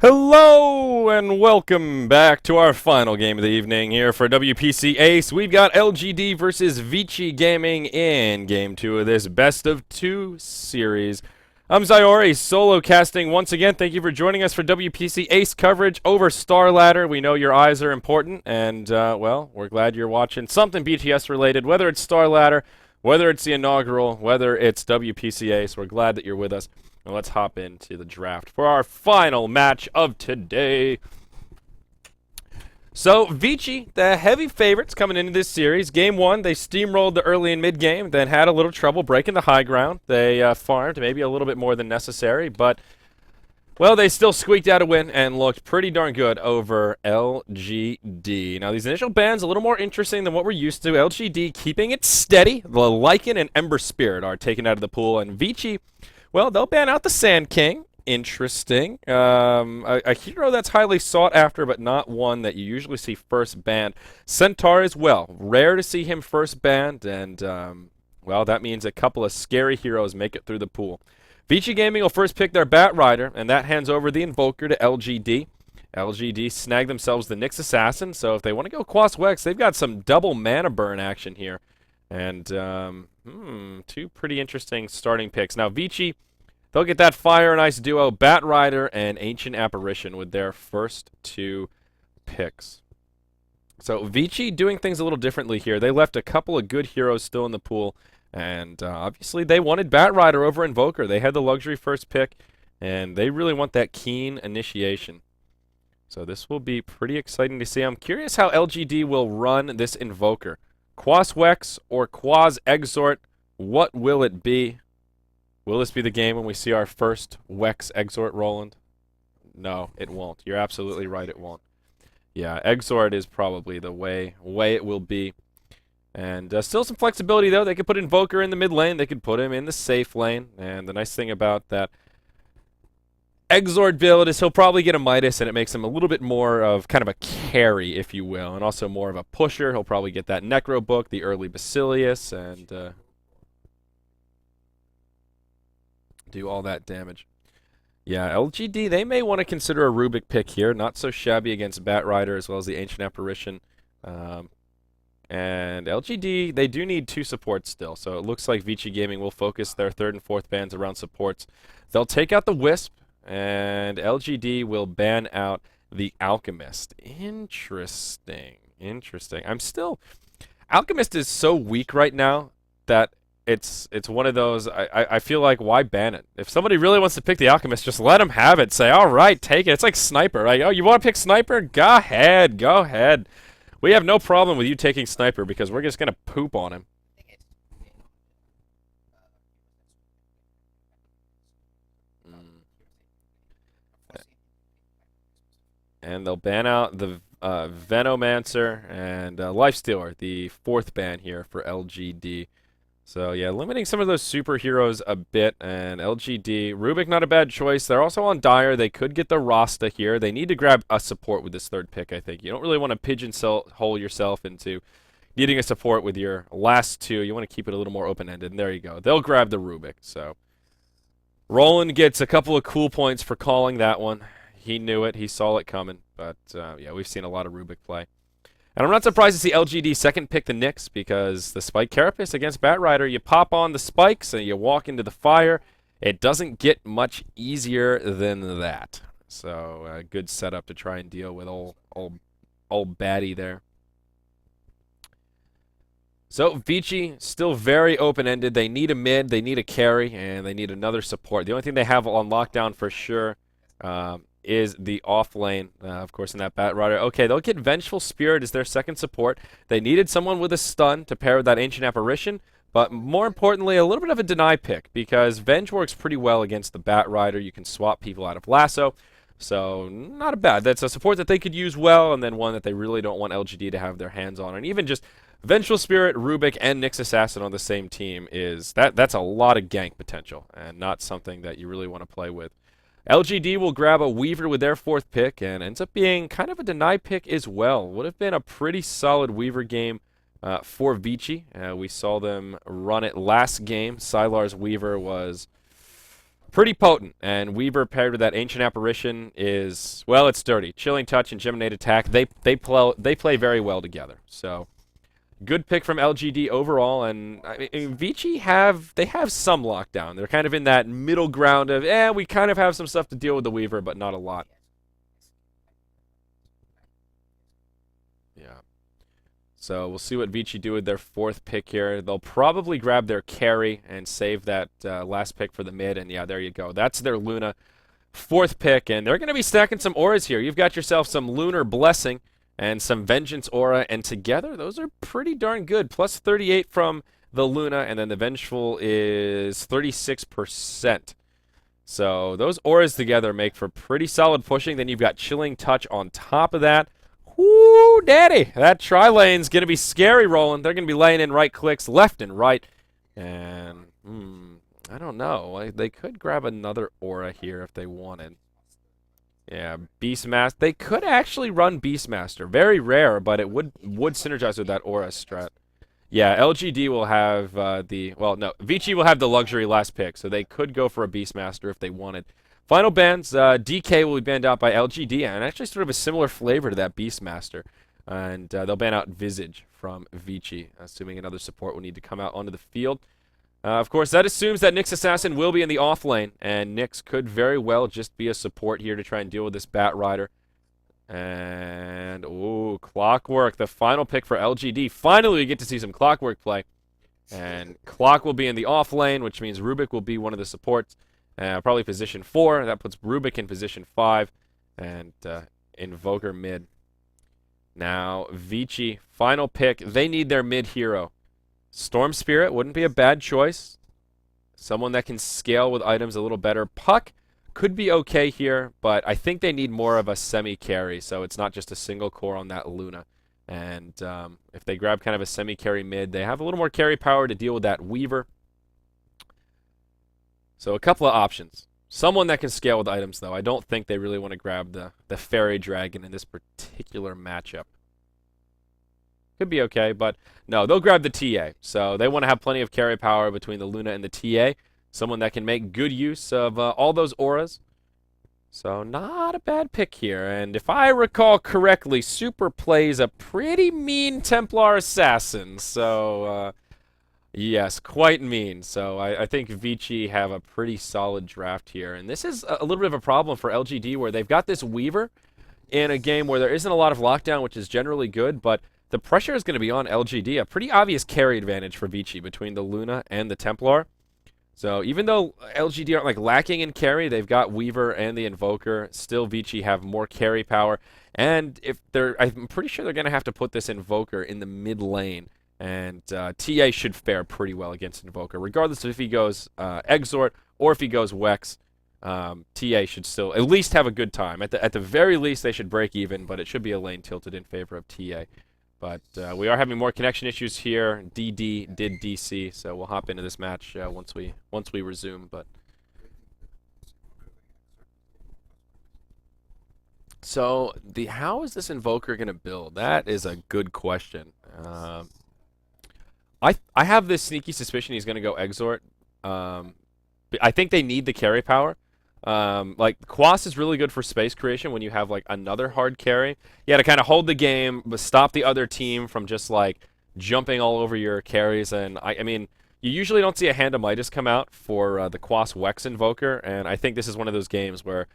Hello and welcome back to our final game of the evening here for WPC Ace. We've got LGD versus Vici Gaming in Game 2 of this Best of 2 series. I'm Zyori, solo casting once again. Thank you for joining us for WPC Ace coverage over Star Ladder. We know your eyes are important, and, well, we're glad you're watching something BTS related, whether it's Star Ladder, whether it's the inaugural, whether it's WPC Ace. We're glad that you're with us. Now let's hop into the draft for our final match of today. So, Vici, the heavy favorites coming into this series. Game 1, they steamrolled the early and mid game, then had a little trouble breaking the high ground. They farmed maybe a little bit more than necessary, but, well, they still squeaked out a win and looked pretty darn good over LGD. Now, these initial bans a little more interesting than what we're used to. LGD keeping it steady. The Lycan and Ember Spirit are taken out of the pool, and Vici, well, they'll ban out the Sand King. Interesting. A hero that's highly sought after, but not one that you usually see first banned. Centaur as well. Rare to see him first banned, and, well, that means a couple of scary heroes make it through the pool. Vici Gaming will first pick their Bat Rider, and that hands over the Invoker to LGD. LGD snag themselves the Nyx Assassin, so if they want to go Quas Wex, they've got some double mana burn action here. And, two pretty interesting starting picks. Now, Vici, they'll get that Fire and Ice duo, Bat Rider and Ancient Apparition with their first two picks. So, Vici doing things a little differently here. They left a couple of good heroes still in the pool, and obviously they wanted Bat Rider over Invoker. They had the luxury first pick, and they really want that keen initiation. So, this will be pretty exciting to see. I'm curious how LGD will run this Invoker. Quas Wex or Quas Exort, what will it be? Will this be the game when we see our first Wex Exort, Roland? No, it won't. You're absolutely right, it won't. Yeah, Exort is probably the way it will be. And still some flexibility, though. They could put Invoker in the mid lane. They could put him in the safe lane. And the nice thing about that Exort build is he'll probably get a Midas, and it makes him a little bit more of kind of a carry, if you will, and also more of a pusher. He'll probably get that Necro book, the early Basilius, and do all that damage. Yeah, LGD, they may want to consider a Rubik pick here. Not so shabby against Bat Rider as well as the Ancient Apparition. And LGD, they do need two supports still, so it looks like Vici Gaming will focus their third and fourth bans around supports. They'll take out the Wisp, and LGD will ban out the Alchemist. Interesting. Alchemist is so weak right now that it's one of those, I feel like, why ban it? If somebody really wants to pick the Alchemist, just let them have it. Say, all right, take it. It's like Sniper, right? Oh, you want to pick Sniper? Go ahead. We have no problem with you taking Sniper because we're just going to poop on him. And they'll ban out the Venomancer and Lifestealer, the fourth ban here for LGD. So, yeah, limiting some of those superheroes a bit. And LGD, Rubik, not a bad choice. They're also on Dire. They could get the Rasta here. They need to grab a support with this third pick, I think. You don't really want to pigeonhole yourself into needing a support with your last two. You want to keep it a little more open-ended. And there you go. They'll grab the Rubik. So, Roland gets a couple of cool points for calling that one. He knew it. He saw it coming. But, yeah, we've seen a lot of Rubik play. And I'm not surprised to see LGD second pick the Nyx because the Spike Carapace against Bat Rider, you pop on the spikes and you walk into the fire. It doesn't get much easier than that. So, a good setup to try and deal with old baddie there. So, Vici, still very open-ended. They need a mid, they need a carry, and they need another support. The only thing they have on lockdown for sure is the off lane, of course, in that Bat Rider. Okay, they'll get Vengeful Spirit as their second support. They needed someone with a stun to pair with that Ancient Apparition, but more importantly, a little bit of a deny pick, because Venge works pretty well against the Bat Rider. You can swap people out of Lasso, so not a bad. That's a support that they could use well, and then one that they really don't want LGD to have their hands on. And even just Vengeful Spirit, Rubik, and Nyx Assassin on the same team that's a lot of gank potential, and not something that you really want to play with. LGD will grab a Weaver with their fourth pick and ends up being kind of a deny pick as well. Would have been a pretty solid Weaver game for Vici. We saw them run it last game. Sylar's Weaver was pretty potent. And Weaver paired with that Ancient Apparition is, well, it's sturdy. Chilling Touch and Geminate Attack, they play very well together. So good pick from LGD overall. And I mean, Vici have some lockdown. They're kind of in that middle ground of, we kind of have some stuff to deal with the Weaver, but not a lot. Yeah. So we'll see what Vici do with their 4th pick here. They'll probably grab their carry and save that last pick for the mid. And yeah, there you go. That's their Luna 4th pick. And they're going to be stacking some auras here. You've got yourself some Lunar Blessing and some Vengeance Aura. And together, those are pretty darn good. Plus 38 from the Luna. And then the Vengeful is 36%. So those auras together make for pretty solid pushing. Then you've got Chilling Touch on top of that. Whoo, daddy. That tri-lane's going to be scary rolling. They're going to be laying in right clicks left and right. And, I don't know. They could grab another aura here if they wanted. Yeah, Beastmaster. They could actually run Beastmaster. Very rare, but it would synergize with that aura strat. Yeah, LGD will have Vici will have the luxury last pick, so they could go for a Beastmaster if they wanted. Final bans, DK will be banned out by LGD, and actually sort of a similar flavor to that Beastmaster. And they'll ban out Visage from Vici, assuming another support will need to come out onto the field. Of course, that assumes that Nyx Assassin will be in the off lane, and Nyx could very well just be a support here to try and deal with this Bat Rider. And, ooh, Clockwork, the final pick for LGD. Finally, we get to see some Clockwork play. And Clock will be in the off lane, which means Rubik will be one of the supports. Probably position 4. That puts Rubik in position 5. And Invoker mid. Now, Vici, final pick. They need their mid hero. Storm Spirit wouldn't be a bad choice. Someone that can scale with items a little better. Puck could be okay here, but I think they need more of a semi-carry, so it's not just a single core on that Luna. And if they grab kind of a semi-carry mid, they have a little more carry power to deal with that Weaver. So a couple of options. Someone that can scale with items, though. I don't think they really want to grab the Fairy Dragon in this particular matchup. Could be okay, but no, they'll grab the TA. So they want to have plenty of carry power between the Luna and the TA. Someone that can make good use of all those auras. So not a bad pick here. And if I recall correctly, Super plays a pretty mean Templar Assassin. So yes, quite mean. So I think Vici have a pretty solid draft here. And this is a little bit of a problem for LGD where they've got this Weaver in a game where there isn't a lot of lockdown, which is generally good, but the pressure is going to be on LGD. A pretty obvious carry advantage for Vici between the Luna and the Templar. So even though LGD aren't like lacking in carry, they've got Weaver and the Invoker. Still, Vici have more carry power. And I'm pretty sure they're going to have to put this Invoker in the mid lane. And TA should fare pretty well against Invoker. Regardless of if he goes Exort or if he goes Wex, TA should still at least have a good time. At the very least, they should break even, but it should be a lane tilted in favor of TA. But we are having more connection issues here. DD did DC, so we'll hop into this match once we resume. But so how is this Invoker gonna build? That is a good question. I have this sneaky suspicion he's gonna go Exort. I think they need the carry power. Like Quas is really good for space creation when you have like another hard carry. You got to kind of hold the game, but stop the other team from just like jumping all over your carries. And I mean, you usually don't see a Hand of Midas come out for the Quas Wex Invoker, and I think this is one of those games where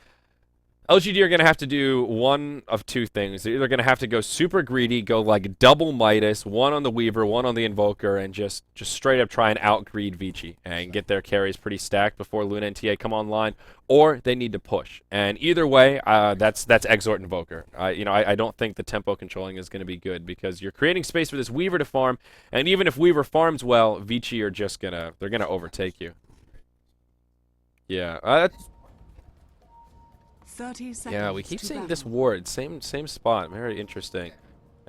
LGD are going to have to do one of two things. They're either going to have to go super greedy, go like double Midas, one on the Weaver, one on the Invoker, and just straight up try and out-greed Vici and get their carries pretty stacked before Luna and TA come online, or they need to push. And either way, that's Exort Invoker. I don't think the tempo controlling is going to be good because you're creating space for this Weaver to farm, and even if Weaver farms well, Vici are just they're going to overtake you. Yeah, that's... 30 seconds. Yeah, we keep seeing this ward, same spot. Very interesting.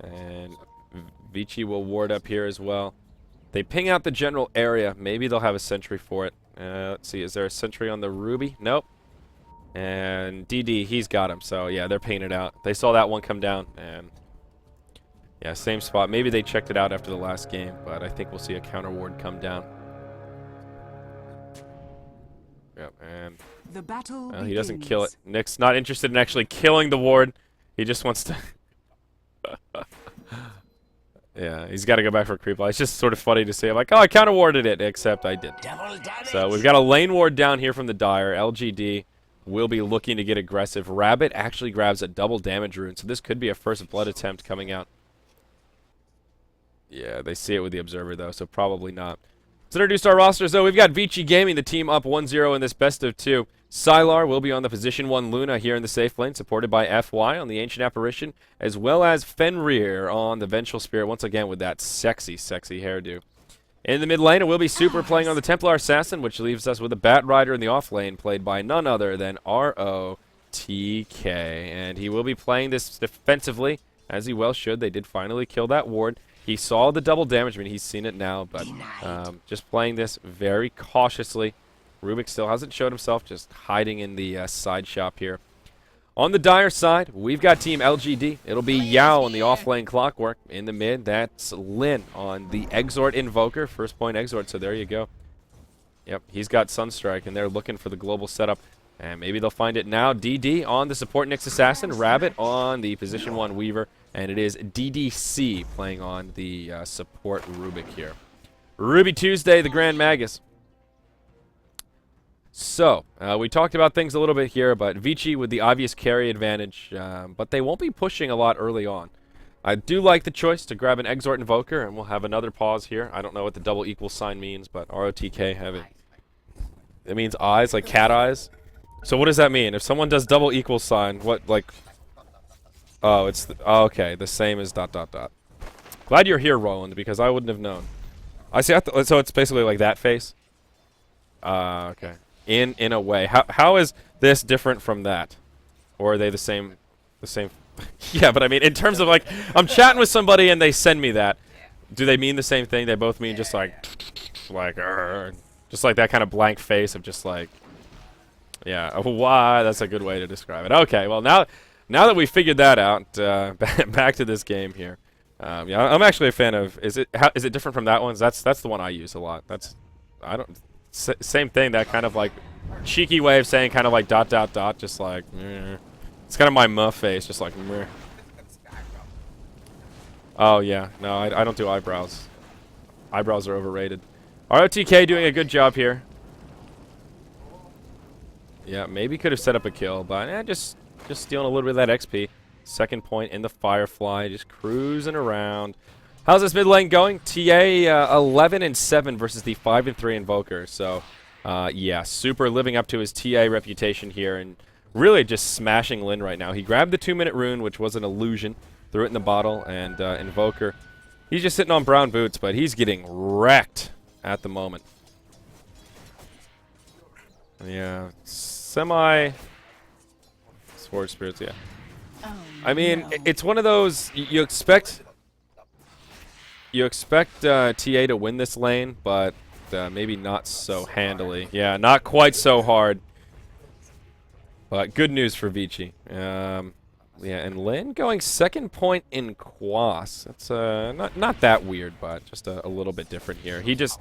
And Vici will ward up here as well. They ping out the general area. Maybe they'll have a sentry for it. Let's see, is there a sentry on the Ruby? Nope. And DD, he's got him. So yeah, they're pinging it out. They saw that one come down, and yeah, same spot. Maybe they checked it out after the last game, but I think we'll see a counter ward come down. Yep, and The battle he doesn't kill it. Nick's not interested in actually killing the ward. He just wants to... Yeah, he's got to go back for a creep. It's just sort of funny to say, like, oh, I counter-warded it, except I didn't. So we've got a lane ward down here from the Dire. LGD will be looking to get aggressive. Rabbit actually grabs a double damage rune, so this could be a first blood attempt coming out. Yeah, they see it with the Observer, though, so probably not. Let's introduce our rosters, though. We've got Vici Gaming, the team up 1-0 in this best of 2. Sylar will be on the position 1 Luna here in the safe lane, supported by FY on the Ancient Apparition, as well as Fenrir on the Vengeful Spirit, once again with that sexy, sexy hairdo. In the mid lane, it will be Super playing on the Templar Assassin, which leaves us with a Bat Rider in the off lane, played by none other than ROTK. And he will be playing this defensively, as he well should. They did finally kill that ward. He saw the double damage. I mean, he's seen it now, but just playing this very cautiously. Rubik still hasn't showed himself, just hiding in the side shop here. On the Dire side, we've got Team LGD. It'll be Yao on the off-lane Clockwork. In the mid, that's Lin on the Exort Invoker. First point Exort, so there you go. Yep, he's got Sunstrike, and they're looking for the global setup. And maybe they'll find it now. DD on the support Nyx Assassin. Rabbit on the position 1 Weaver. And it is DDC playing on the support Rubik here. Ruby Tuesday, the Grand Magus. So, we talked about things a little bit here, but Vici with the obvious carry advantage, but they won't be pushing a lot early on. I do like the choice to grab an Exort Invoker, and we'll have another pause here. I don't know what the double equal sign means, but ROTK have it. It means eyes, like cat eyes. So what does that mean? If someone does double equal sign, what, like... Oh, it's... oh, okay, the same as ... Glad you're here, Roland, because I wouldn't have known. I see, so it's basically like that face? Okay. In a way. How is this different from that? Or are they the same yeah, but I mean in terms of like I'm chatting with somebody and they send me that. Do they mean the same thing? They both mean just like just like that kind of blank face of just like yeah, why? That's a good way to describe it. Okay, well now that we figured that out, back to this game here. Yeah, I'm actually a fan of is it different from that one? That's the one I use a lot. Same thing, that kind of like cheeky way of saying kind of like ... just like it's kind of my muff face, just like meh. Oh yeah, no, I don't do eyebrows. Eyebrows are overrated. ROTK doing a good job here. Yeah, maybe could have set up a kill, but just stealing a little bit of that XP. Second point in the Firefly, just cruising around. How's this mid lane going? TA 11-7 versus the 5-3 Invoker. So, yeah, Super living up to his TA reputation here and really just smashing Lin right now. He grabbed the 2-minute rune, which was an illusion, threw it in the bottle, and Invoker, he's just sitting on brown boots, but he's getting wrecked at the moment. Yeah, semi Sword Spirits, yeah. Oh, I mean, no. It's one of those you expect TA to win this lane, but maybe not so handily. Yeah, not quite so hard. But good news for Vici. Yeah, and Lin going second point in Quas. That's not that weird, but just a little bit different here. He just...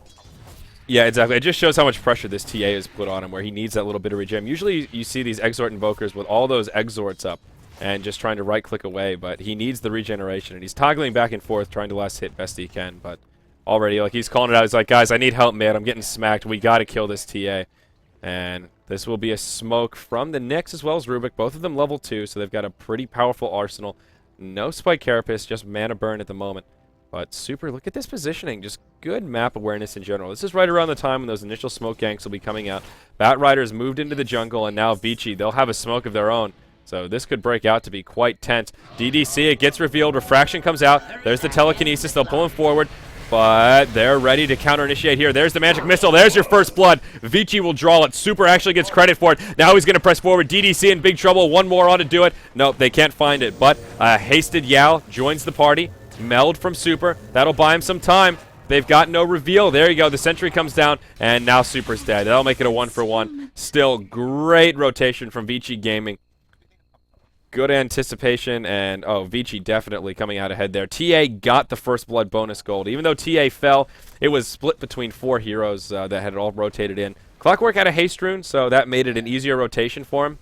Yeah, exactly. It just shows how much pressure this TA has put on him, where he needs that little bit of regen. Usually you see these Exort Invokers with all those Exorts up and just trying to right-click away, but he needs the regeneration, and he's toggling back and forth, trying to last hit best he can, but already, like, he's calling it out. He's like, guys, I need help, man. I'm getting smacked. We got to kill this TA. And this will be a smoke from the Nyx as well as Rubik, both of them level 2, so they've got a pretty powerful arsenal. No Spike Carapace, just mana burn at the moment. But Super, look at this positioning. Just good map awareness in general. This is right around the time when those initial smoke ganks will be coming out. Bat Riders moved into the jungle, and now Vici, they'll have a smoke of their own. So this could break out to be quite tense. DDC, it gets revealed. Refraction comes out. There's the telekinesis. They'll pull him forward. But they're ready to counter-initiate here. There's the magic missile. There's your first blood. Vici will draw it. Super actually gets credit for it. Now he's going to press forward. DDC in big trouble. One more on to do it. Nope, they can't find it. But hasted Yao joins the party. Meld from Super. That'll buy him some time. They've got no reveal. There you go. The sentry comes down, and now Super's dead. That'll make it a 1-for-1. Still, great rotation from Vici Gaming. Good anticipation, and Vici definitely coming out ahead there. TA got the first blood bonus gold. Even though TA fell, it was split between 4 heroes that had all rotated in. Clockwork had a haste rune, so that made it an easier rotation for him.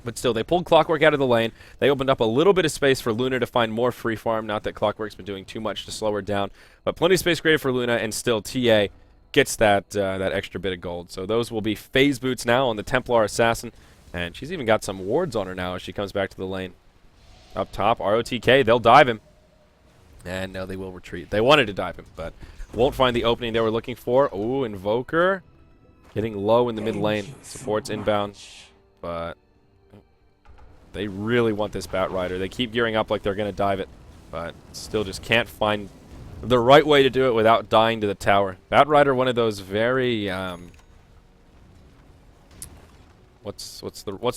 But still, they pulled Clockwork out of the lane. They opened up a little bit of space for Luna to find more free farm. Not that Clockwork's been doing too much to slow her down, but plenty of space created for Luna, and still TA gets that extra bit of gold. So those will be phase boots now on the Templar Assassin. And she's even got some wards on her now as she comes back to the lane. Up top, ROTK, they'll dive him. And no, they will retreat. They wanted to dive him, but won't find the opening they were looking for. Ooh, Invoker getting low in the mid lane. Supports inbound, but they really want this Bat Rider. They keep gearing up like they're going to dive it, but still just can't find the right way to do it without dying to the tower. Bat Rider, one of those very... What's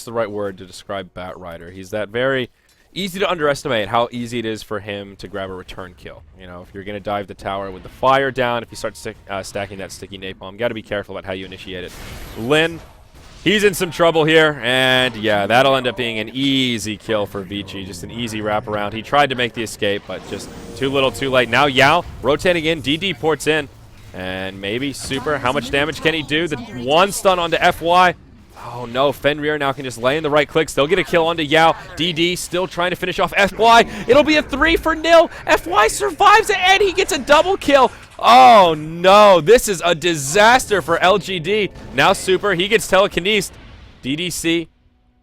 the right word to describe Bat Rider? He's that very easy to underestimate how easy it is for him to grab a return kill. You know, if you're going to dive the tower with the fire down, if you start stacking that sticky napalm, got to be careful about how you initiate it. Lin, he's in some trouble here, and yeah, that'll end up being an easy kill for Vici. Just an easy wraparound. He tried to make the escape, but just too little too late. Now Yao rotating in, DD ports in, and maybe Super. How much damage can he do? The one stun onto FY. Oh no, Fenrir now can just lay in the right clicks. They'll get a kill onto Yao. DD still trying to finish off FY. It'll be a 3-0. FY survives it, and he gets a double kill. Oh no, this is a disaster for LGD. Now Super, he gets telekinesed. DDC,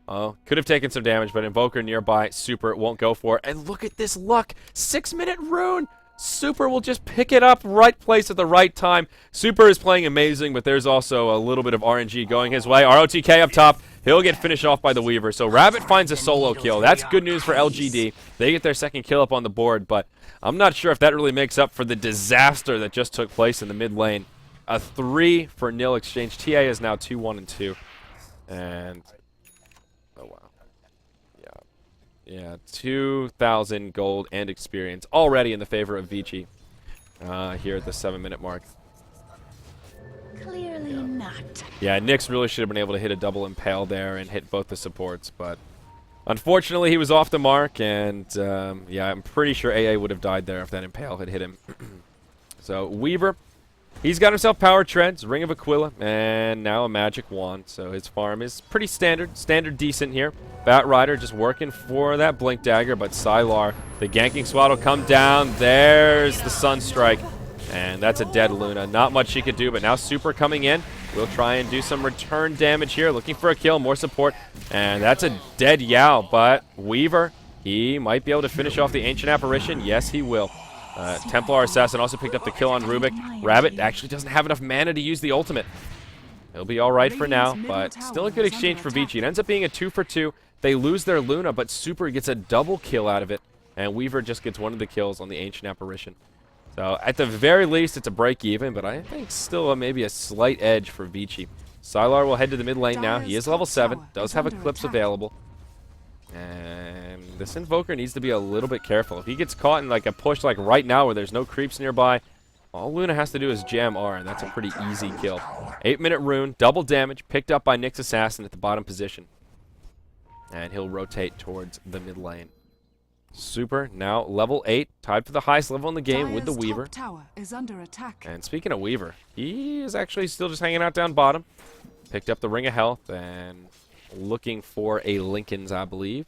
could have taken some damage, but Invoker nearby. Super won't go for it. And look at this luck. 6-minute rune. Super will just pick it up, right place at the right time. Super is playing amazing, but there's also a little bit of RNG going his way. ROTK up top. He'll get finished off by the Weaver. So Rabbit finds a solo kill. That's good news for LGD. They get their second kill up on the board, but I'm not sure if that really makes up for the disaster that just took place in the mid lane. A 3-0 exchange. TA is now 2-1-2. And, oh wow. Yeah, 2,000 gold and experience already in the favor of Vici here at the 7-minute mark. Clearly not. Yeah, Nyx really should have been able to hit a double impale there and hit both the supports, but unfortunately he was off the mark, and yeah, I'm pretty sure AA would have died there if that impale had hit him. So Weaver, he's got himself Power Treads, Ring of Aquila, and now a Magic Wand. So his farm is pretty standard decent here. Bat Rider just working for that Blink Dagger, but Sylar, the ganking SWAT will come down. There's the Sunstrike, and that's a dead Luna. Not much she could do, but now Super coming in. We'll try and do some return damage here, looking for a kill, more support, and that's a dead Yao, but Weaver, he might be able to finish off the Ancient Apparition. Yes, he will. Templar Assassin also picked up the kill on Rubik. Rabbit actually doesn't have enough mana to use the ultimate. He'll be all right for now, but still a good exchange for Vici. It ends up being a 2-for-2. They lose their Luna, but Super gets a double kill out of it, and Weaver just gets one of the kills on the Ancient Apparition. So at the very least, it's a break even, but I think still maybe a slight edge for Vici. Sylar will head to the mid lane now. He is level 7, does have Eclipse available. And this Invoker needs to be a little bit careful. If he gets caught in like a push like right now where there's no creeps nearby, all Luna has to do is jam R, and that's a pretty easy kill. 8-minute rune, double damage, picked up by Nyx Assassin at the bottom position. And he'll rotate towards the mid lane. Super, now level 8, tied for the highest level in the game with the Weaver. Tower is under attack. And speaking of Weaver, he is actually still just hanging out down bottom. Picked up the Ring of Health and looking for a Lincoln's, I believe.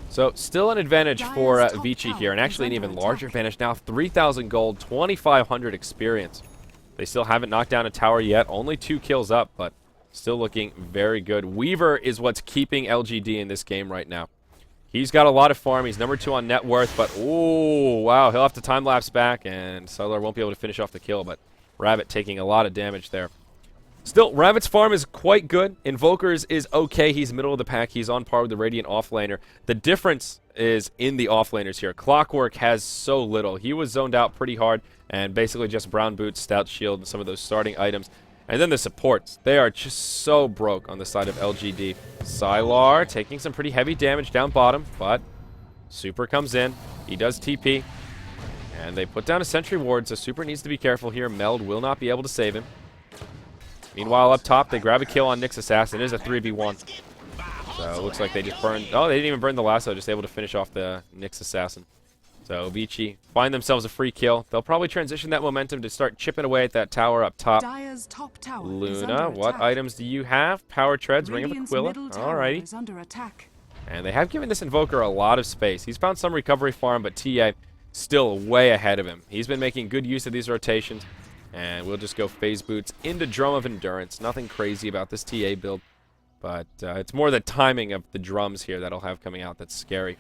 So still an advantage for Vici here, and actually an even larger advantage now. 3,000 gold, 2,500 experience. They still haven't knocked down a tower yet, only 2 kills up, but still looking very good. Weaver is what's keeping LGD in this game right now. He's got a lot of farm. He's number 2 on net worth, but oh wow, he'll have to time lapse back, and Sylar won't be able to finish off the kill, but Rabbit taking a lot of damage there. Still, Rabbit's farm is quite good. Invoker's is okay. He's middle of the pack. He's on par with the Radiant offlaner. The difference is in the offlaners here. Clockwork has so little. He was zoned out pretty hard, and basically just Brown Boots, Stout Shield, and some of those starting items. And then the supports. They are just so broke on the side of LGD. Sylar taking some pretty heavy damage down bottom, but Super comes in. He does TP. And they put down a sentry ward, so Super needs to be careful here. Meld will not be able to save him. Meanwhile, up top, they grab a kill on Nick's Assassin. It is a 3v1. So it looks like they just burned... Oh, they didn't even burn the lasso, just able to finish off the Nick's Assassin. So Vici find themselves a free kill. They'll probably transition that momentum to start chipping away at that tower up top. Luna, what items do you have? Power Treads, Ring of Aquila. Alrighty. And they have given this Invoker a lot of space. He's found some recovery for him, but TA still way ahead of him. He's been making good use of these rotations. And we'll just go Phase Boots into Drum of Endurance. Nothing crazy about this TA build. But it's more the timing of the drums here that'll have coming out that's scary.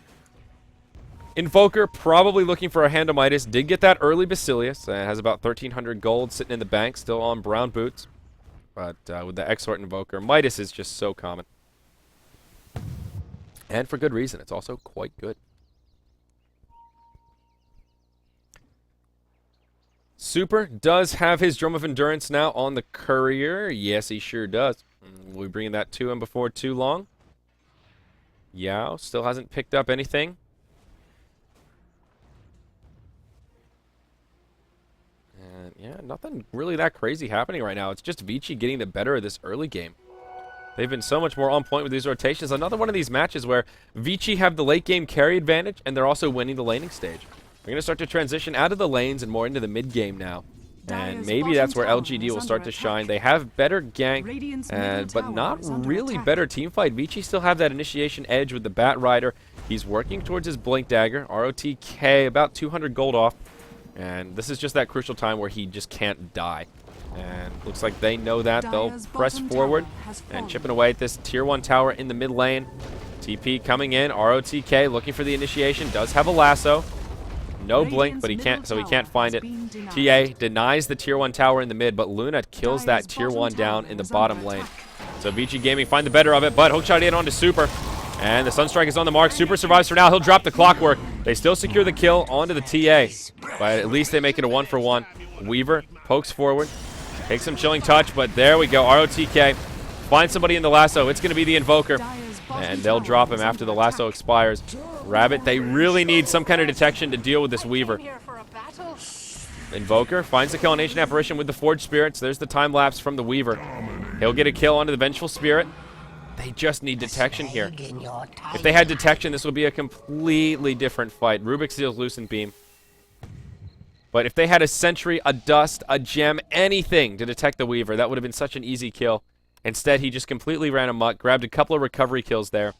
Invoker probably looking for a Hand of Midas. Did get that early Basilius. Has about 1,300 gold sitting in the bank. Still on brown boots. But with the Exort Invoker, Midas is just so common. And for good reason. It's also quite good. Super does have his Drum of Endurance now on the Courier. Yes, he sure does. We'll be bringing that to him before too long. Yao still hasn't picked up anything. And yeah, nothing really that crazy happening right now. It's just Vici getting the better of this early game. They've been so much more on point with these rotations. Another one of these matches where Vici have the late game carry advantage, and they're also winning the laning stage. We're going to start to transition out of the lanes and more into the mid game now. And maybe that's where LGD will start to shine. They have better gank, but not really better teamfight. Vici still have that initiation edge with the Bat Rider. He's working towards his Blink Dagger. ROTK about 200 gold off. And this is just that crucial time where he just can't die. And looks like they know that. They'll press forward and chipping away at this Tier 1 tower in the mid lane. TP coming in. ROTK looking for the initiation. Does have a lasso. No blink, but he can't, so he can't find it. TA denies the Tier 1 tower in the mid, but Luna kills that Tier 1 down in the bottom lane. So Vici Gaming find the better of it, but hookshot in onto Super. And the Sunstrike is on the mark. Super survives for now. He'll drop the Clockwork. They still secure the kill onto the TA, but at least they make it a 1-for-1. Weaver pokes forward, takes some Chilling Touch, but there we go. ROTK finds somebody in the lasso. It's going to be the Invoker, and they'll drop him after the lasso expires. Rabbit, they really need some kind of detection to deal with this Weaver. Invoker finds the kill on Ancient Apparition with the Forged Spirits. There's the time lapse from the Weaver. He'll get a kill onto the Vengeful Spirit. They just need detection here. If they had detection, this would be a completely different fight. Rubik Seal's Lucent Beam. But if they had a Sentry, a Dust, a Gem, anything to detect the Weaver, that would have been such an easy kill. Instead, he just completely ran amok, grabbed a couple of recovery kills there,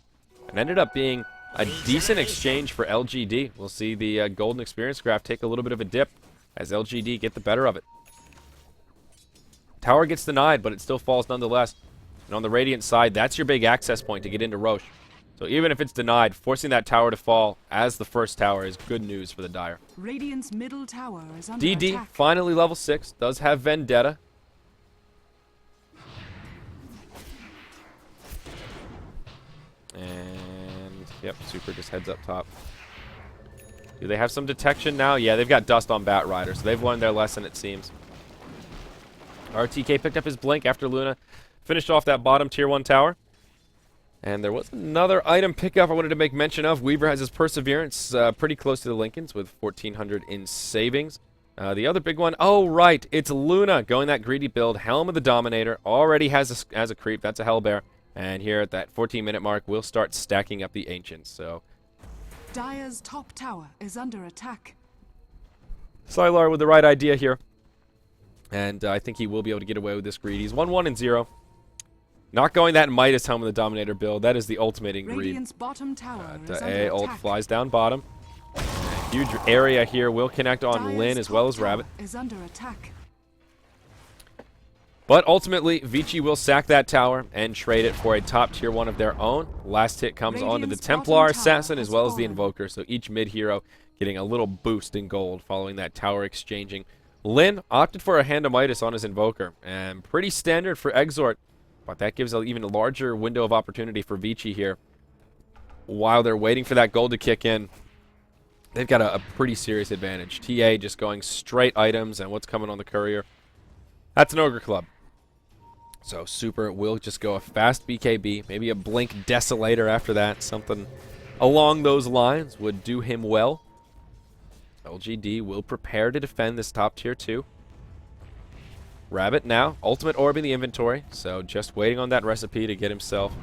and ended up being a decent exchange for LGD. We'll see the Golden Experience graph take a little bit of a dip as LGD get the better of it. Tower gets denied, but it still falls nonetheless. And on the Radiant side, that's your big access point to get into Roche. So even if it's denied, forcing that tower to fall as the first tower is good news for the Dire. Radiant's middle tower is under DD, attack. finally level 6, does have Vendetta. And, yep, Super just heads up top. Do they have some detection now? Yeah, they've got Dust on Bat Rider, so they've learned their lesson, it seems. RTK picked up his Blink after Luna finished off that bottom Tier 1 tower. And there was another item pickup I wanted to make mention of. Weaver has his Perseverance pretty close to the Lincolns with 1,400 in savings. The other big one, oh right, it's Luna going that greedy build. Helm of the Dominator already has a creep. That's a Hellbear. And here at that 14-minute mark, we'll start stacking up the Ancients. So Dire's top tower is under attack. Sylar with the right idea here. And I think he will be able to get away with this greed. He's 1-1-0. Not going that Midas Helm of the Dominator build. That is the ultimate in greed. Radiant's bottom tower is under A ult attack. flies down bottom. Huge area here will connect on Dire's Lyn as well as top Rabbit. tower is under attack. But ultimately, Vici will sack that tower and trade it for a top Tier 1 of their own. Last hit comes onto the Radiant's Templar bottom Assassin tower as well as the has fallen. Invoker. So each mid-hero getting a little boost in gold following that tower exchanging. Lyn opted for a Hand of Midas on his Invoker. And pretty standard for Exort. But that gives an even larger window of opportunity for Vici here. While they're waiting for that gold to kick in, they've got a pretty serious advantage. TA just going straight items and what's coming on the Courier. That's an Ogre Club. So Super will just go a fast BKB, maybe a Blink Desolator after that. Something along those lines would do him well. LGD will prepare to defend this top Tier 2. Rabbit now, ultimate orb in the inventory, so just waiting on that recipe to get himself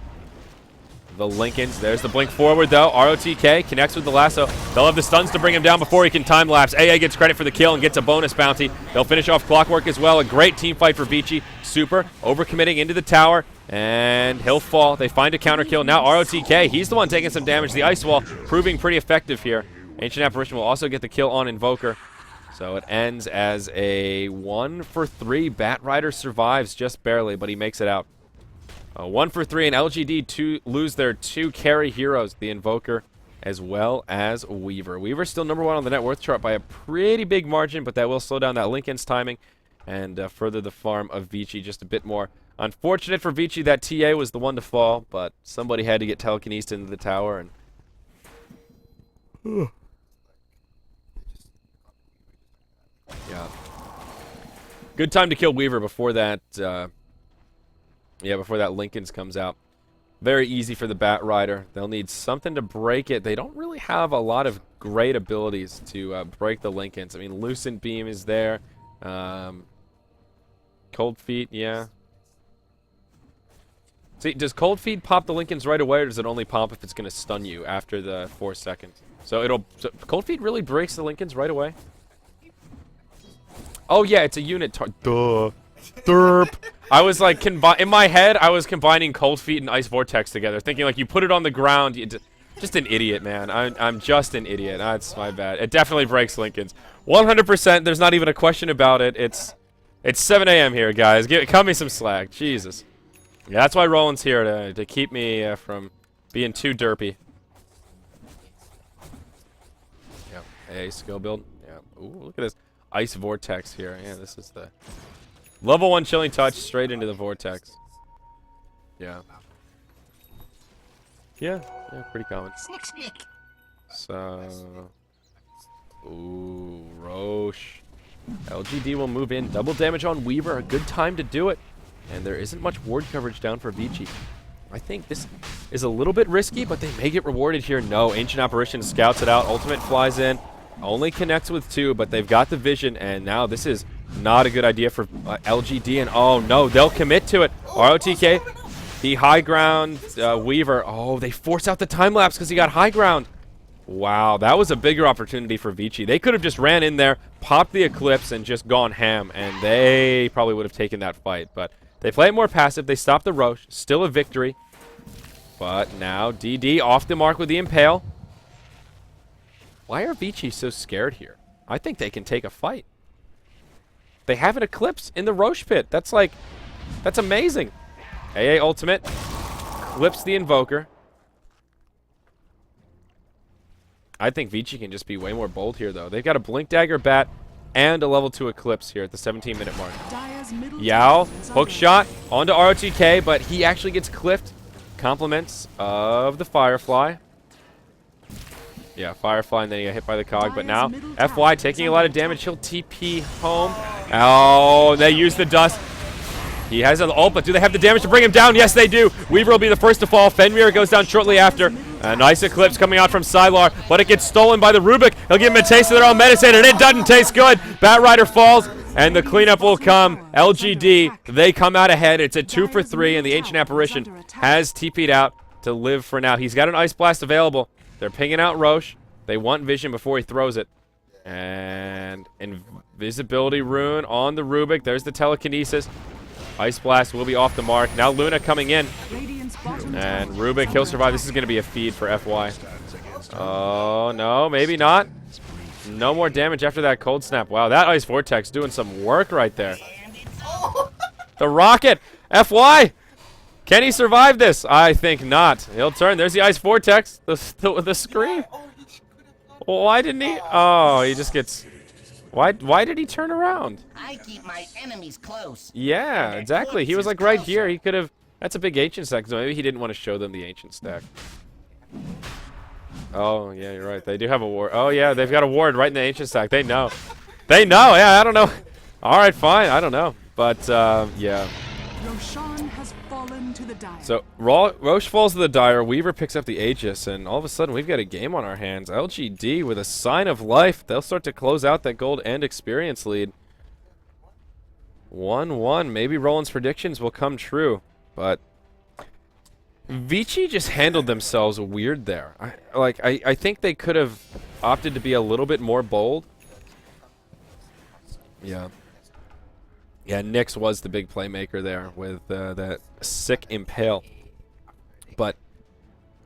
the Lincolns. There's the blink forward, though. ROTK connects with the lasso. They'll have the stuns to bring him down before he can time-lapse. AA gets credit for the kill and gets a bonus bounty. They'll finish off Clockwork as well. A great team fight for Vici. Super, overcommitting into the tower, and he'll fall. They find a counter kill. Now ROTK, he's the one taking some damage. The Ice Wall proving pretty effective here. Ancient Apparition will also get the kill on Invoker. So it ends as a 1 for 3. Bat Rider survives just barely, but he makes it out. 1 for 3, and LGD lose their 2 carry heroes, the Invoker as well as Weaver. Weaver's still number 1 on the net worth chart by a pretty big margin, but that will slow down that Lincoln's timing and further the farm of Vici just a bit more. Unfortunate for Vici that TA was the one to fall, but somebody had to get telekinesed into the tower. And yeah. Good time to kill Weaver before that, before that Lincoln's comes out. Very easy for the Bat Rider. They'll need something to break it. They don't really have a lot of great abilities to break the Lincolns. I mean, Lucent Beam is there. Cold Feet, yeah. See, does Cold Feet pop the Lincolns right away, or does it only pop if it's going to stun you after the 4 seconds? So Cold Feet really breaks the Lincolns right away? Oh, yeah, it's a unit Duh. Derp. I was like, in my head, I was combining Cold Feet and Ice Vortex together, thinking like you put it on the ground. Just an idiot, man. I'm just an idiot. That's my bad. It definitely breaks Lincolns. 100%. There's not even a question about it. It's 7 a.m. here, guys. Cut me some slack. Jesus. Yeah, that's why Roland's here to keep me from being too derpy. Yep. Hey, skill build. Yeah. Ooh, look at this. Ice Vortex here. Yeah, this is the level 1 Chilling Touch straight into the Vortex. Yeah. Yeah, pretty common. So, ooh, Roche. LGD will move in. Double damage on Weaver. A good time to do it. And there isn't much ward coverage down for Vici. I think this is a little bit risky, but they may get rewarded here. No, Ancient Apparition scouts it out. Ultimate flies in. Only connects with 2, but they've got the vision, and now this is not a good idea for LGD, and oh no, they'll commit to it. ROTK, the high ground Weaver. Oh, they force out the time lapse because he got high ground. Wow, that was a bigger opportunity for Vici. They could have just ran in there, popped the Eclipse, and just gone ham, and they probably would have taken that fight. But they play it more passive. They stop the Roche. Still a victory. But now DD off the mark with the Impale. Why are Vici so scared here? I think they can take a fight. They have an Eclipse in the Roche pit. That's amazing. AA ultimate. Clips the Invoker. I think Vici can just be way more bold here, though. They've got a Blink Dagger Bat and a level 2 Eclipse here at the 17-minute mark. Yao, hook shot onto ROTK, but he actually gets clipped. Compliments of the Firefly. Yeah, Firefly, and then he got hit by the Cog. But now, FY taking a lot of damage. He'll TP home. Oh, they use the dust. He has an ult, but do they have the damage to bring him down? Yes, they do. Weaver will be the first to fall. Fenrir goes down shortly after. A nice Eclipse coming out from Sylar, but it gets stolen by the Rubik. He'll give him a taste of their own medicine, and it doesn't taste good. Bat Rider falls, and the cleanup will come. LGD, they come out ahead. It's a 2 for 3, and the Ancient Apparition has TP'd out to live for now. He's got an Ice Blast available. They're pinging out Roche. They want vision before he throws it. And Invisibility Rune on the Rubik. There's the Telekinesis. Ice Blast will be off the mark. Now Luna coming in. And Rubik, he'll survive. This is going to be a feed for FY. Oh, no, maybe not. No more damage after that Cold Snap. Wow, that Ice Vortex doing some work right there. The Rocket. FY. Can he survive this? I think not. He'll turn. There's the Ice Vortex. The scream. Why didn't he? Oh, he just gets... Why did he turn around? I keep my enemies close. Yeah, exactly. He was like right here. He could have... That's a big Ancient stack, so maybe he didn't want to show them the Ancient stack. Oh, yeah, you're right. They do have a ward. Oh, yeah, they've got a ward right in the Ancient stack. They know. They know. Yeah, I don't know. All right, fine. I don't know. But, yeah. Roshan has fallen to the dire. So, Roche falls to the Dire. Weaver picks up the Aegis, and all of a sudden, we've got a game on our hands. LGD with a sign of life. They'll start to close out that gold and experience lead. 1-1. Maybe Roland's predictions will come true, but Vici just handled themselves weird there. I think they could have opted to be a little bit more bold. Yeah. Yeah, Nyx was the big playmaker there with that sick impale. But,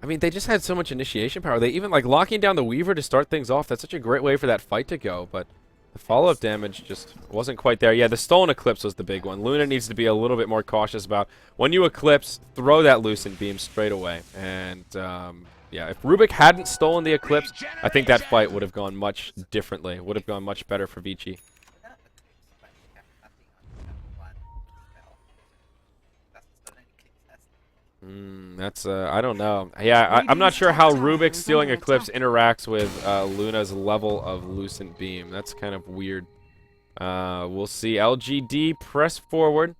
I mean, they just had so much initiation power. They even, like, locking down the Weaver to start things off. That's such a great way for that fight to go. But the follow-up damage just wasn't quite there. Yeah, the Stolen Eclipse was the big one. Luna needs to be a little bit more cautious about when you Eclipse, throw that Lucent Beam straight away. And, yeah, if Rubik hadn't stolen the Eclipse, I think that fight would have gone much differently. Would have gone much better for Vici. That's, I don't know. Yeah, I'm not sure how Rubik stealing Eclipse interacts with Luna's level of Lucent Beam. That's kind of weird. We'll see. LGD press forward.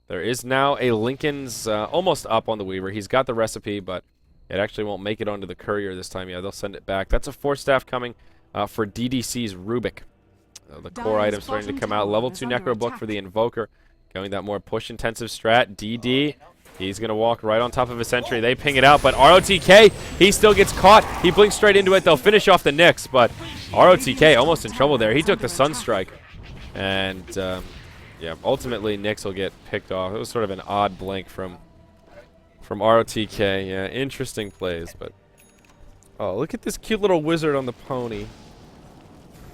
There is now a Lincoln's almost up on the Weaver. He's got the recipe, but it actually won't make it onto the Courier this time. Yeah, they'll send it back. That's a Force Staff coming for DDC's Rubik. The core item starting to come out. Level 2 Necro Book for the Invoker. Going that more push-intensive strat. DD. He's going to walk right on top of a sentry. They ping it out, but ROTK, he still gets caught. He blinks straight into it. They'll finish off the Nyx, but ROTK almost in trouble there. He took the Sunstrike. And, yeah, ultimately Nyx will get picked off. It was sort of an odd blink from ROTK. Yeah, interesting plays, but... Oh, look at this cute little wizard on the pony.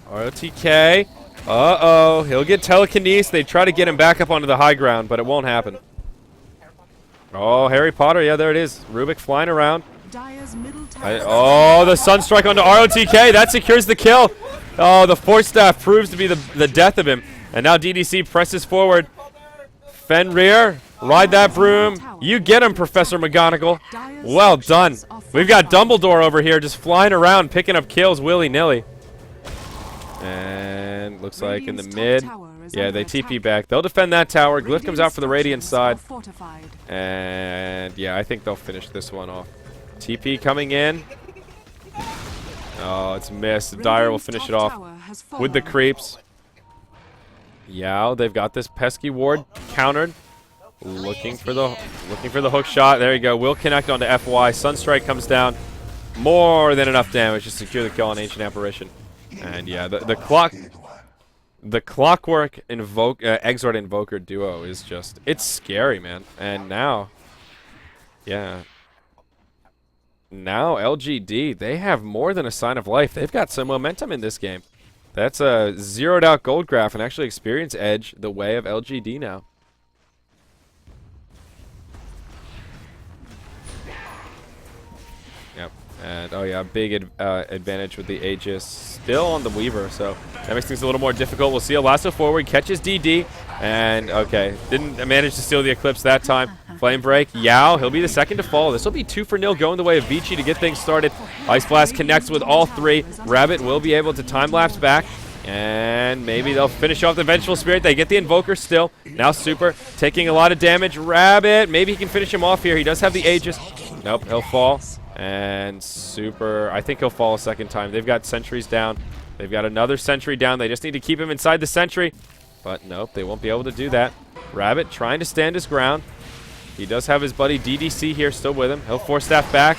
ROTK. Uh-oh. He'll get telekinesis. They try to get him back up onto the high ground, but it won't happen. Oh, Harry Potter. Yeah, there it is. Rubik flying around. Oh, the Sunstrike onto ROTK. That secures the kill. Oh, the Force Staff proves to be the death of him. And now DDC presses forward. Fenrir, ride that broom. You get him, Professor McGonagall. Well done. We've got Dumbledore over here just flying around, picking up kills willy-nilly. And looks like in the mid. Yeah, they TP back. They'll defend that tower. Glyph comes out for the Radiant side. And, yeah, I think they'll finish this one off. TP coming in. Oh, it's missed. Dire will finish it off with the creeps. Yeah, they've got this pesky ward countered. Looking for the hook shot. There you go. Will connect onto FY. Sunstrike comes down. More than enough damage to secure the kill on Ancient Apparition. And yeah, the Clockwork Exort Invoker duo is just, it's scary, man. And now, yeah. Now LGD, they have more than a sign of life. They've got some momentum in this game. That's a zeroed out gold graph and actually experience edge the way of LGD now. Yep. And, oh yeah, big advantage with the Aegis. Still on the Weaver, so that makes things a little more difficult. We'll see a lasso forward, catches DD, and, okay, didn't manage to steal the Eclipse that time. Flame Break, Yao, he'll be the second to fall. This will be 2-0 going the way of Vici to get things started. Ice Blast connects with all three. Rabbit will be able to time-lapse back, and maybe they'll finish off the Vengeful Spirit. They get the Invoker still. Now Super taking a lot of damage. Rabbit, maybe he can finish him off here. He does have the Aegis. Nope, he'll fall. And Super, I think he'll fall a second time. They've got sentries down. They've got another sentry down. They just need to keep him inside the sentry. But nope, they won't be able to do that. Rabbit trying to stand his ground. He does have his buddy DDC here still with him. He'll Force Staff back.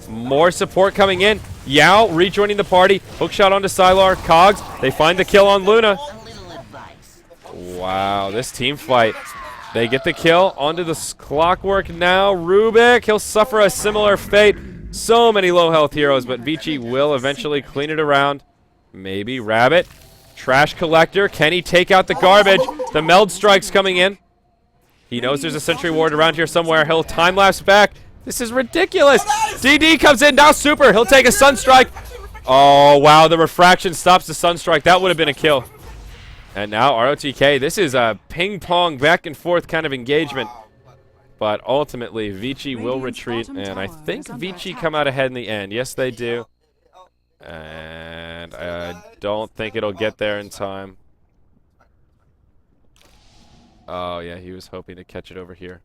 More support coming in. Yao rejoining the party. Hookshot onto Sylar. Cogs, they find the kill on Luna. Wow, this team fight. They get the kill onto the Clockwork now. Rubik, he'll suffer a similar fate. So many low health heroes, but Vici will eventually clean it around. Maybe Rabbit. Trash Collector, can he take out the garbage? The Meld Strike's coming in. He knows there's a Sentry Ward around here somewhere. He'll time-lapse back. This is ridiculous. DD comes in, now Super. He'll take a Sunstrike. Oh, wow, the Refraction stops the Sunstrike. That would have been a kill. And now ROTK, this is a ping-pong back-and-forth kind of engagement. But ultimately, Vici will retreat, and I think Vici come out ahead in the end. Yes, they do. And I don't think it'll get there in time. Oh, yeah, he was hoping to catch it over here.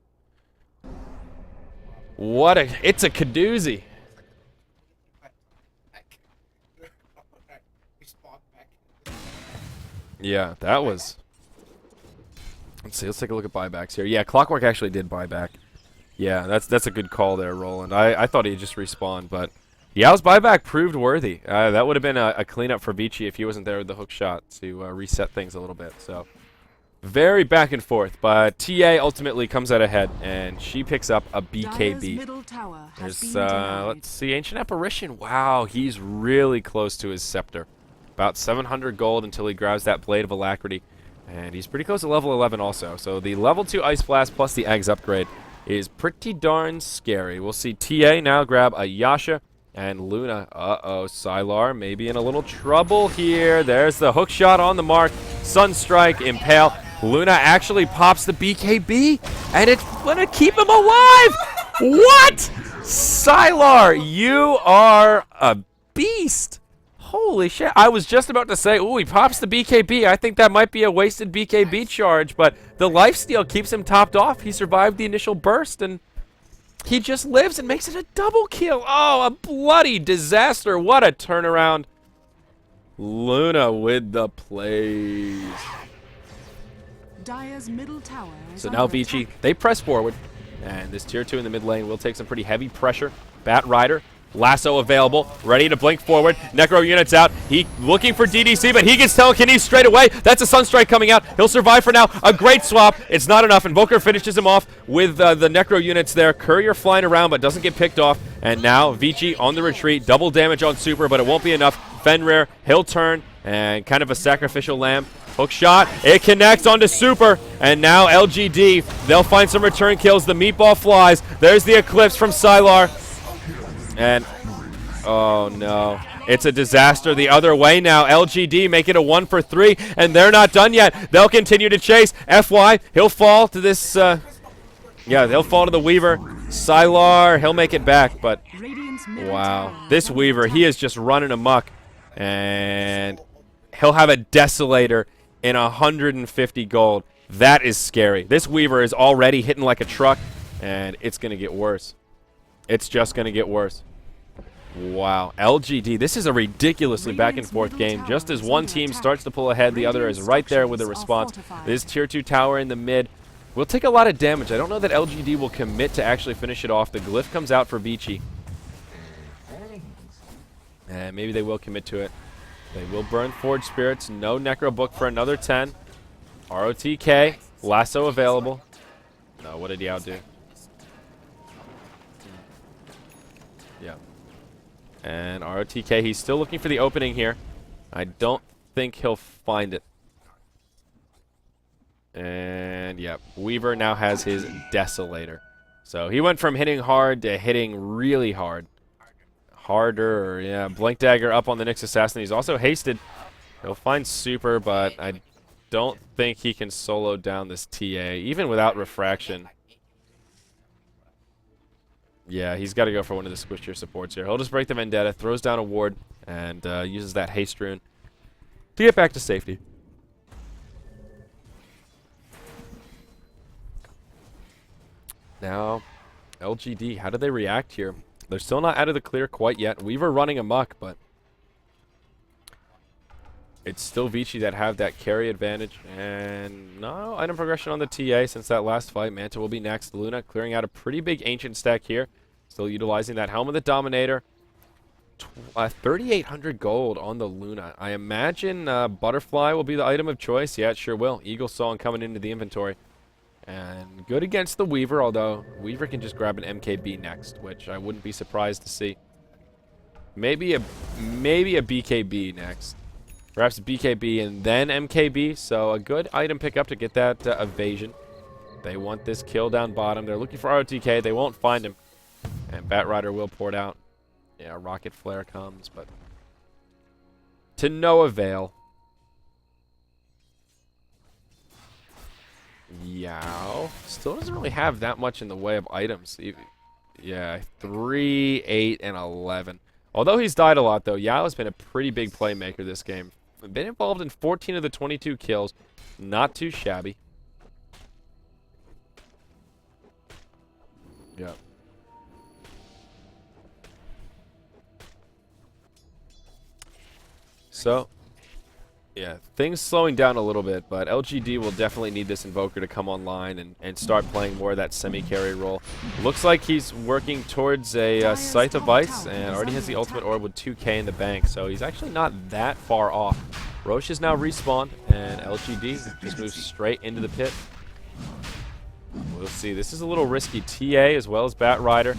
It's a Kadoozy. Yeah, that was Let's see. Let's take a look at buybacks here. Yeah, Clockwork actually did buyback. Yeah, that's a good call there, Roland. I thought he'd just respawn, but Yao's buyback proved worthy. That would have been a cleanup for Vici if he wasn't there with the hook shot to reset things a little bit. So very back and forth, but TA ultimately comes out ahead, and she picks up a BKB. Middle tower has There's, been denied. let's see, Ancient Apparition. Wow, he's really close to his scepter. About 700 gold until he grabs that Blade of Alacrity. And he's pretty close to level 11 also. So the level 2 Ice Blast plus the Eggs upgrade is pretty darn scary. We'll see TA now grab a Yasha and Luna. Uh-oh, Sylar maybe in a little trouble here. There's the hook shot on the mark. Sunstrike, Impale. Luna actually pops the BKB, and it's going to keep him alive. What? Sylar, you are a beast. Holy shit. I was just about to say, ooh, he pops the BKB. I think that might be a wasted BKB charge, but the lifesteal keeps him topped off. He survived the initial burst, and he just lives and makes it a double kill. Oh, a bloody disaster. What a turnaround. Luna with the plays. Dire's middle tower is So under now Vici, attack. they press forward, and this tier 2 in the mid lane will take some pretty heavy pressure. Bat Rider, lasso available, ready to blink forward. Necro units out. He looking for DDC, but he gets telekinesis straight away. That's a Sunstrike coming out. He'll survive for now. A great swap. It's not enough. Invoker finishes him off with the Necro units there. Courier flying around, but doesn't get picked off. And now Vici on the retreat. Double damage on Super, but it won't be enough. Fenrir, he'll turn, and kind of a sacrificial lamb. Hook shot. It connects onto Super. And now LGD, they'll find some return kills. The meatball flies. There's the Eclipse from Sylar. And, oh no, it's a disaster the other way now. LGD make it a 1 for 3, and they're not done yet. They'll continue to chase. FY, he'll fall to this, yeah, they'll fall to the Weaver. Sylar, he'll make it back, but Radiant's middle wow. tower This is under Weaver, he attack. is just running amok, and he'll have a Desolator in 150 gold. That is scary. This Weaver is already hitting like a truck, and it's going to get worse. It's just going to get worse. Wow. LGD, this is a ridiculously back and forth game. Just as one team starts to pull ahead, the other is right there with a response. This tier 2 tower in the mid will take a lot of damage. I don't know that LGD will commit to actually finish it off. The glyph comes out for Vici. And maybe they will commit to it. They will burn Forge Spirits. No Necro Book for another 10. ROTK. Lasso available. No, what did he outdo? Yeah. And ROTK, he's still looking for the opening here. I don't think he'll find it. And, yeah, Weaver now has his Desolator. So he went from hitting hard to hitting really hard. Harder, yeah. Blink Dagger up on the Nyx Assassin. He's also hasted. He'll find Super, but I don't think he can solo down this TA, even without Refraction. Yeah, he's got to go for one of the squish tier supports here. He'll just break the Vendetta, throws down a ward, and uses that haste rune to get back to safety. Now, LGD, how do they react here? They're still not out of the clear quite yet. Weaver running amok, but it's still Vici that have that carry advantage. And no item progression on the TA since that last fight. Manta will be next. Luna clearing out a pretty big ancient stack here. Still utilizing that Helm of the Dominator. 3,800 gold on the Luna. I imagine Butterfly will be the item of choice. Yeah, it sure will. Eagle Song coming into the inventory. And good against the Weaver, although Weaver can just grab an MKB next, which I wouldn't be surprised to see. Maybe a BKB next. Perhaps BKB and then MKB, so a good item pickup to get that evasion. They want this kill down bottom. They're looking for ROTK. They won't find him. And Bat Rider will pour it out. Yeah, Rocket Flare comes, but to no avail. Yao still doesn't really have that much in the way of items. Yeah, 3, 8, and 11. Although he's died a lot, though, Yao has been a pretty big playmaker this game. Been involved in 14 of the 22 kills. Not too shabby. Yep. So, Yeah, things slowing down a little bit, but LGD will definitely need this Invoker to come online and start playing more of that semi-carry role. Looks like he's working towards a Scythe of Vice and already has the ultimate orb with 2k in the bank, so he's actually not that far off. Roche is now respawned, and LGD just moves straight into the pit. We'll see. This is a little risky. TA as well as Bat Rider,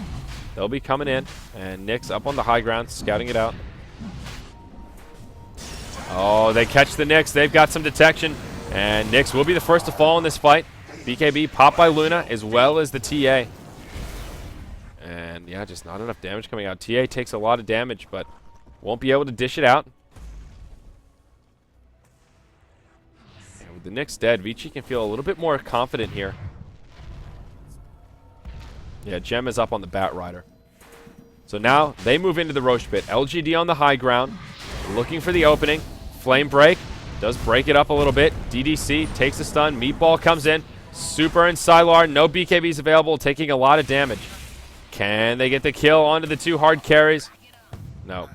they'll be coming in, and Nick's up on the high ground, scouting it out. Oh, they catch the Nyx. They've got some detection. And Nyx will be the first to fall in this fight. BKB popped by Luna as well as the TA. And yeah, just not enough damage coming out. TA takes a lot of damage, but won't be able to dish it out. And with the Nyx dead, Vici can feel a little bit more confident here. Yeah, Gem is up on the Bat Rider. So now they move into the Roche pit. LGD on the high ground, looking for the opening. Flame break does break it up a little bit. DDC takes a stun. Meatball comes in. Super and Sylar. No BKBs available, taking a lot of damage. Can they get the kill onto the two hard carries? No.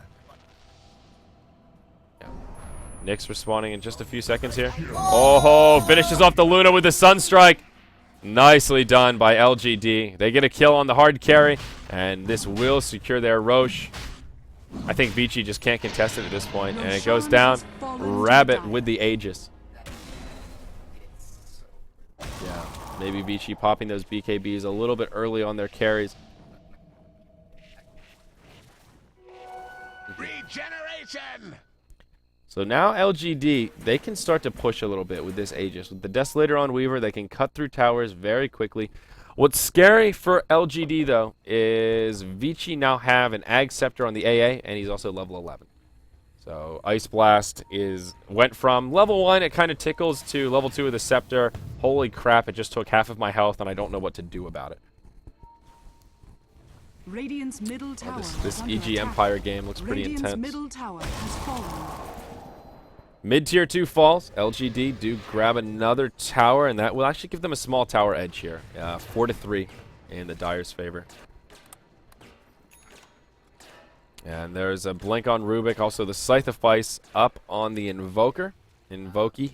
Yeah. Nyx respawning in just a few seconds here. Oh, finishes off the Luna with the Sunstrike. Nicely done by LGD. They get a kill on the hard carry, and this will secure their Roche. I think Vici just can't contest it at this point, and it goes down. Rabbit with the Aegis. Yeah, maybe Vici popping those BKBs a little bit early on their carries. Regeneration! So now LGD, they can start to push a little bit with this Aegis. With the Desolator on Weaver, they can cut through towers very quickly. What's scary for LGD, though, is Vici now have an Ag Scepter on the AA, and he's also level 11. So Ice Blast went from level 1, it kind of tickles, to level 2 with the Scepter. Holy crap, it just took half of my health, and I don't know what to do about it. Radiant's middle tower This EG Empire game looks pretty Radiant's intense. middle tower has fallen. Mid-tier 2 falls. LGD do grab another tower, and that will actually give them a small tower edge here. 4-3 in the Dire's favor. And there's a blink on Rubik. Also, the Scythe of Vice up on the Invoker. Invokey.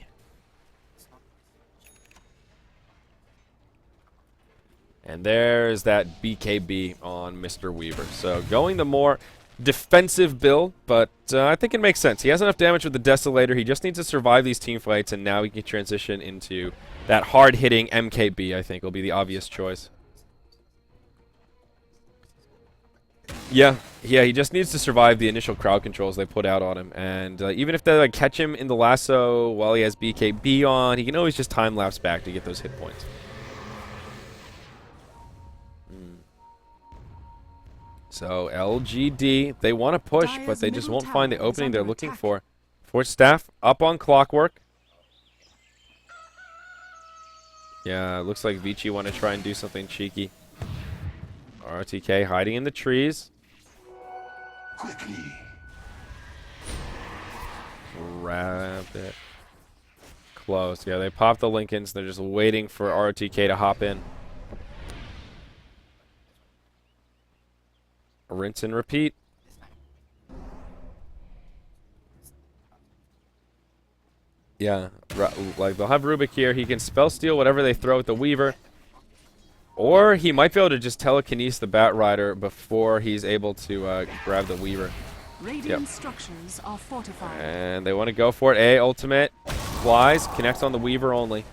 And there's that BKB on Mr. Weaver. So going the more defensive build, but I think it makes sense. He has enough damage with the Desolator. He just needs to survive these team fights, and now he can transition into that hard-hitting MKB, I think, will be the obvious choice. Yeah, he just needs to survive the initial crowd controls they put out on him. And even if they catch him in the lasso while he has BKB on, he can always just time-lapse back to get those hit points. So LGD, they want to push, but they just won't find the opening they're looking for. Force Staff up on Clockwork. Yeah, it looks like Vici want to try and do something cheeky. RTK hiding in the trees. Quickly. Rabbit. Close. Yeah, they popped the Lincolns. They're just waiting for RTK to hop in. Rinse and repeat. Yeah, like they'll have Rubik here. He can spell steal whatever they throw at the Weaver. Or he might be able to just telekinesis the Bat Rider before he's able to grab the Weaver. Radiant structures are fortified. And they want to go for it. A ultimate. Flies. Connects on the Weaver only.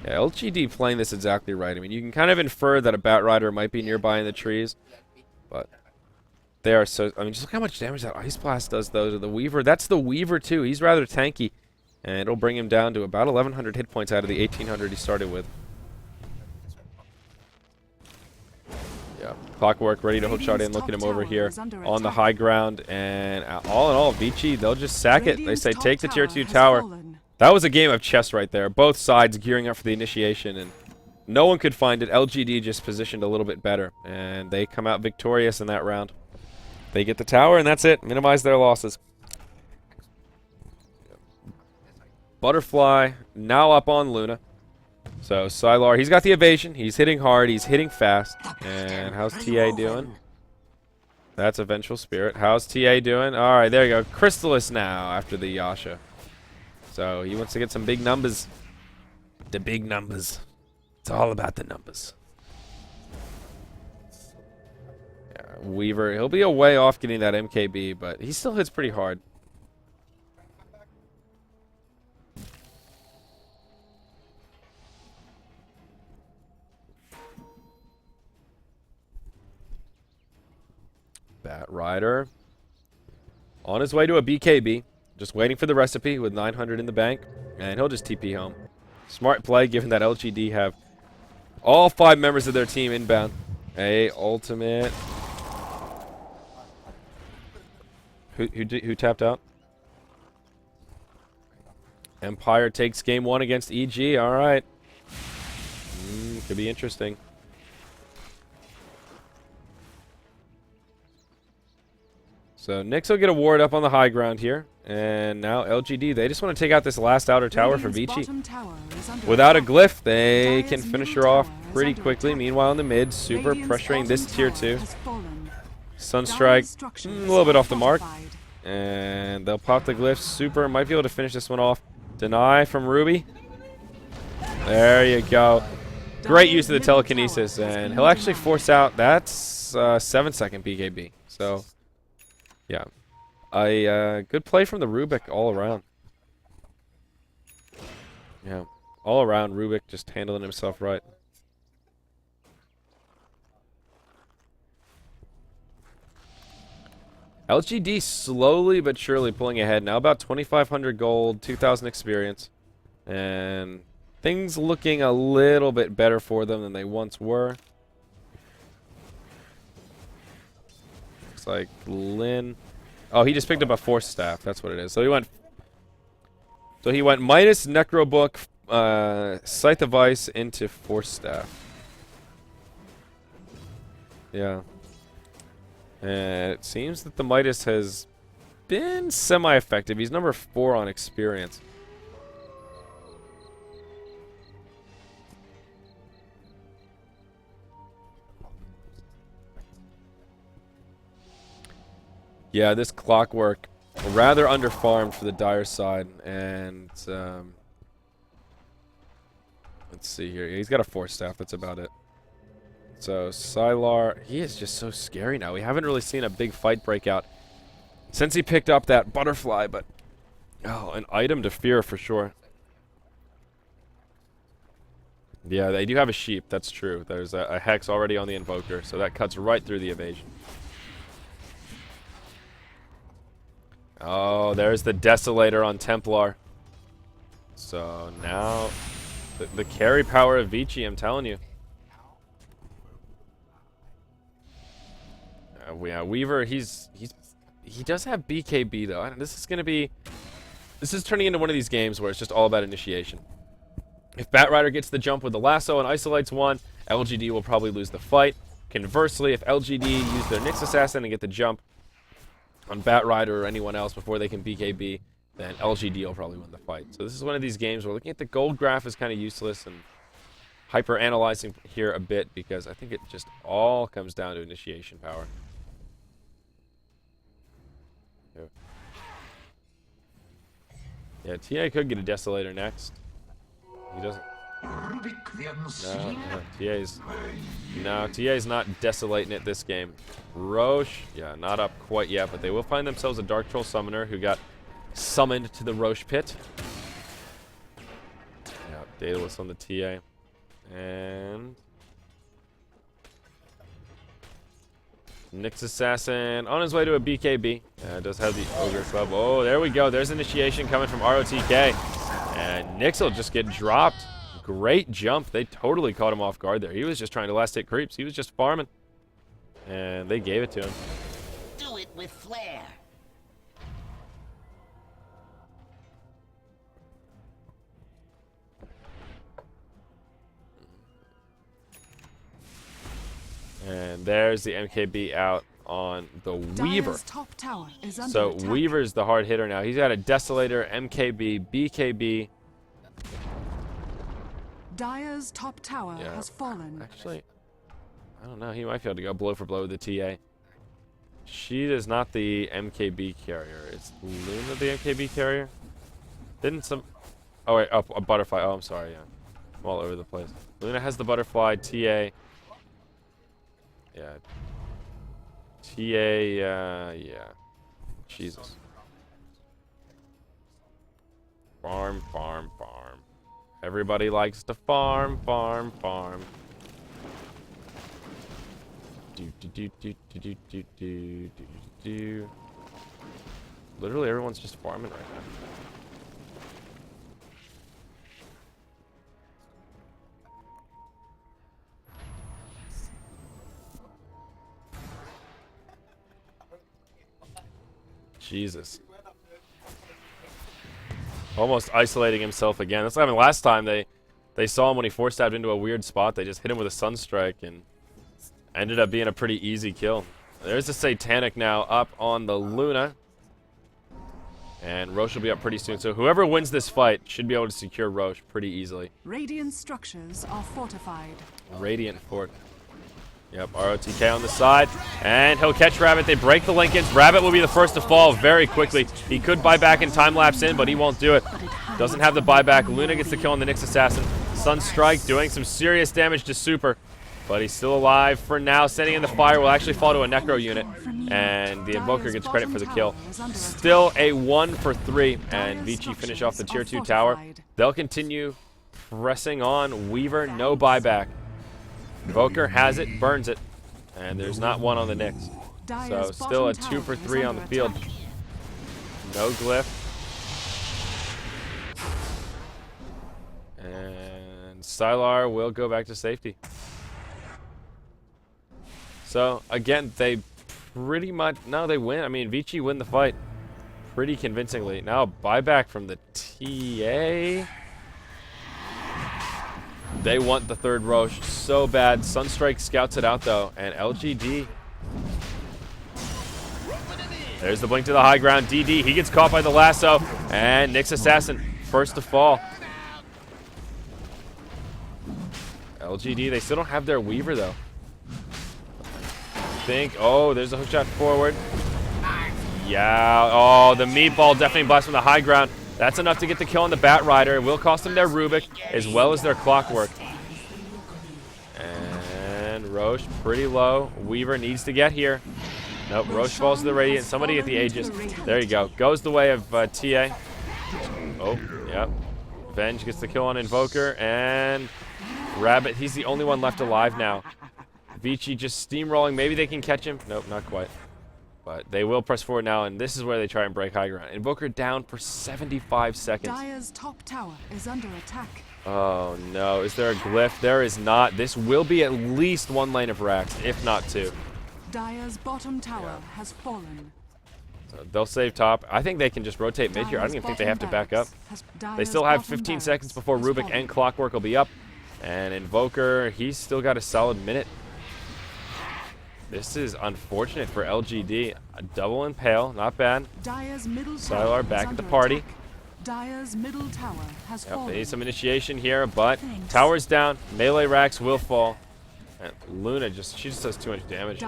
Yeah, LGD playing this exactly right. I mean, you can kind of infer that a Bat Rider might be nearby in the trees. But they are so... I mean, just look how much damage that Ice Blast does, though, to the Weaver. That's the Weaver, too. He's rather tanky. And it'll bring him down to about 1,100 hit points out of the 1,800 he started with. Yeah, Clockwork ready to hook shot in. Look at him over here on the high ground. And all in all, Vici, they'll just sack it. They say, take the tier 2 tower. That was a game of chess right there. Both sides gearing up for the initiation, and no one could find it. LGD just positioned a little bit better, and they come out victorious in that round. They get the tower, and that's it. Minimize their losses. Butterfly now up on Luna. So Sylar, he's got the evasion. He's hitting hard. He's hitting fast. And how's TA doing? That's a Vengeful Spirit. How's TA doing? All right, there you go. Crystallis now after the Yasha. So he wants to get some big numbers. The big numbers. It's all about the numbers. Yeah, Weaver, he'll be a way off getting that MKB, but he still hits pretty hard. Bat Rider on his way to a BKB, just waiting for the recipe with 900 in the bank, and he'll just TP home. Smart play, given that LGD have all 5 members of their team inbound. A ultimate. Who tapped out? Empire takes game 1 against EG. All right, could be interesting. So Nyx will get a ward up on the high ground here. And now LGD, they just want to take out this last outer tower for Vici. Without a glyph, they can finish her off pretty quickly. Meanwhile, in the mid, super pressuring this tier 2. Sunstrike, a little bit off the mark. And they'll pop the glyph. Super might be able to finish this one off. Deny from Ruby. There you go. Great use of the telekinesis. And he'll actually force out, that's 7-second BKB. So... yeah, a good play from the Rubik all around. Yeah, all around Rubik just handling himself right. LGD slowly but surely pulling ahead. Now about 2,500 gold, 2,000 experience. And things looking a little bit better for them than they once were. Looks like Lin. Oh, he just picked up a Force Staff. That's what it is. So he went. So he went minus Necrobook, Scythe of Ice into Force Staff. Yeah. And it seems that the Midas has been semi-effective. He's number 4 on experience. Yeah, this Clockwork, rather underfarmed for the Dire side, and let's see here. He's got a Force Staff. That's about it. So Sylar, he is just so scary now. We haven't really seen a big fight break out since he picked up that butterfly, but oh, an item to fear for sure. Yeah, they do have a sheep. That's true. There's a hex already on the Invoker, so that cuts right through the evasion. Oh, there's the Desolator on Templar. So now, the carry power of Vici, I'm telling you. Yeah, Weaver, he does have BKB though. This is turning into one of these games where it's just all about initiation. If Batrider gets the jump with the lasso and isolates one, LGD will probably lose the fight. Conversely, if LGD use their Nyx Assassin and get the jump on Batrider or anyone else before they can BKB, then LGD will probably win the fight. So this is one of these games where looking at the gold graph is kind of useless, and hyper-analyzing here a bit because I think it just all comes down to initiation power. Yeah, TA could get a Desolator next. He doesn't. No, TA's not desolating it this game. Roche, yeah, not up quite yet, but they will find themselves a Dark Troll Summoner who got summoned to the Roche Pit. Yeah, Daedalus on the TA. And Nyx Assassin on his way to a BKB. Does have the Ogre Club. Oh, there we go. There's initiation coming from ROTK. And Nyx will just get dropped. Great jump. They totally caught him off guard there. He was just trying to last hit creeps. He was just farming. And they gave it to him. Do it with flair. And there's the MKB out on the Weaver. Top tower is under So attack. Weaver's the hard hitter now. He's got a Desolator, MKB, BKB. Dire's top tower has fallen. Actually, I don't know. He might be able to go blow for blow with the TA. She is not the MKB carrier. It's Luna the MKB carrier? Didn't some... Oh, wait. Oh, a butterfly. Oh, I'm sorry. Yeah. I'm all over the place. Luna has the butterfly. TA. Yeah. TA, yeah. Jesus. Farm, farm, farm. Everybody likes to farm, farm, farm. Do, do, do, do, do, do, do, do, do, do. Literally everyone's just farming right now. Jesus. Almost isolating himself again. That's what happened last time. They saw him when he force-stabbed into a weird spot. They just hit him with a Sunstrike and ended up being a pretty easy kill. There's the Satanic now up on the Luna. And Roche will be up pretty soon. So whoever wins this fight should be able to secure Roche pretty easily. Radiant structures are fortified. Radiant Fort. Yep, ROTK on the side. And he'll catch Rabbit. They break the Lincolns. Rabbit will be the first to fall very quickly. He could buy back and time-lapse in, but he won't do it. Doesn't have the buyback. Luna gets the kill on the Nyx Assassin. Sunstrike doing some serious damage to Super. But he's still alive for now. Sending in the fire will actually fall to a Necro unit. And the Invoker gets credit for the kill. Still a 1 for 3. And Vici finish off the tier 2 tower. They'll continue pressing on. Weaver, no buyback. Invoker has it, burns it. And there's not one on the Nyx. So still a 2 for 3 on the field. No glyph. And Sylar will go back to safety. So, again, they pretty much... No, they win. I mean, Vici win the fight pretty convincingly. Now, buyback from the TA. They want the third Roche so bad. Sunstrike scouts it out, though. And LGD... There's the blink to the high ground. DD, he gets caught by the lasso. And Nyx Assassin, first to fall. LGD, they still don't have their Weaver, though. Oh, there's a hook shot forward. Yeah. Oh, the meatball definitely blasts from the high ground. That's enough to get the kill on the Bat Rider. It will cost them their Rubik as well as their Clockwork. And Roche pretty low. Weaver needs to get here. Nope, Roche falls to the Radiant. Somebody at the Aegis. There you go. Goes the way of TA. Oh, yep. Venge gets the kill on Invoker. And Rabbit, he's the only one left alive now. Vici just steamrolling. Maybe they can catch him. Nope, not quite. But they will press forward now, and this is where they try and break high ground. Invoker down for 75 seconds. Dire's top tower is under attack. Oh, no. Is there a glyph? There is not. This will be at least one lane of racks, if not two. Dire's bottom tower has fallen. So they'll save top. I think they can just rotate mid here. I don't even think they have to back up. They still have 15 seconds before Rubik and Clockwork will be up. And Invoker, he's still got a solid minute. This is unfortunate for LGD. A double impale, not bad. Sylar back at the party. Dire's middle tower has fallen. They need some initiation here, but tower's down. Melee racks will fall. And Luna she just does too much damage.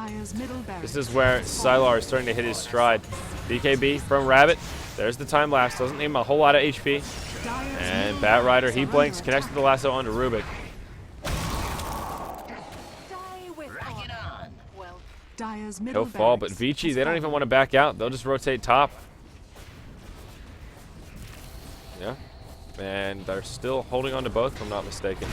This is where Sylar is starting to hit his stride. BKB from Rabbit. There's the time lapse. Doesn't need him a whole lot of HP. And Bat Rider, he blinks, connects to the lasso onto Rubik. He'll fall, but Vici, they don't even want to back out. They'll just rotate top. Yeah. And they're still holding on to both, if I'm not mistaken.